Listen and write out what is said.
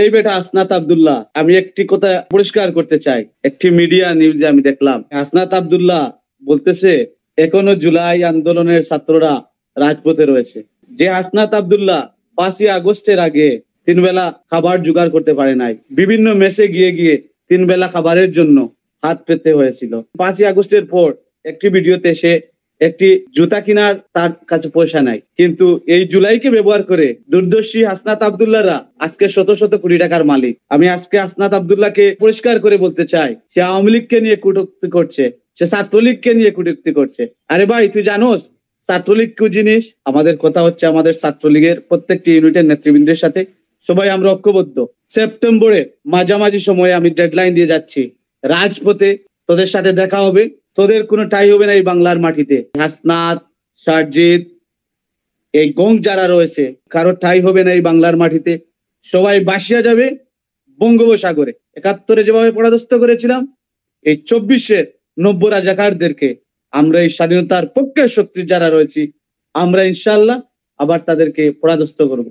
এই বেটা হাসনাত আব্দুল্লাহ, আমি একটি কথা পরিষ্কার করতে চাই। একটি মিডিয়া নিউজে আমি দেখলাম হাসনাত আব্দুল্লাহ বলতেছে এখনো জুলাই আন্দোলনের ছাত্ররা রাজপথে রয়েছে। যে হাসনাত আব্দুল্লাহ 5ই আগস্টের আগে 3 বেলা খাবার জোগাড় করতে পারে নাই, বিভিন্ন মেসে গিয়ে গিয়ে 3 বেলা খাবারের জন্য হাত পেতে হয়েছিল। 5ই আগস্টের পর একটি ভিডিওতে সে একটি জুতা কেনার তার কাছে পয়সা নাই, কিন্তু এই জুলাইকে ব্যবহার করে দুর্দর্শী হাসনাত আব্দুল্লাহরা আজকে শত শত কোটি টাকার মালিক। আমি আজকে হাসনাত আব্দুল্লাহকে পরিষ্কার করে বলতে চাই, সে আওয়ামী লীগকে নিয়ে কটূক্তি করছে, সে ছাত্রলীগকে নিয়ে কটূক্তি করছে। আরে ভাই, তুই জানোস ছাত্রলীগ কি জিনিস? আমাদের কথা হচ্ছে আমাদের ছাত্রলীগের প্রত্যেকটি ইউনিটের নেতৃবৃন্দের সাথে সবাই আমরা ঐক্যবদ্ধ। সেপ্টেম্বরে মাঝামাঝি সময়ে আমি ডেডলাইন দিয়ে যাচ্ছি, রাজপথে তোদের সাথে দেখা হবে, তোদের কোনো টাই হবে না এই বাংলার মাটিতে। হাসনাত, সারজিৎ, এই গং যারা রয়েছে, কারো ঠাই হবে না এই বাংলার মাটিতে। সবাই বাসিয়া যাবে বঙ্গোপসাগরে। 71-এ যেভাবে পরাস্ত করেছিলাম, এই 24-এ 90 রাজাকারদেরকে আমরা এই স্বাধীনতার পক্ষের শক্তি যারা রয়েছি, আমরা ইনশাআল্লাহ আবার তাদেরকে পরাস্ত করব।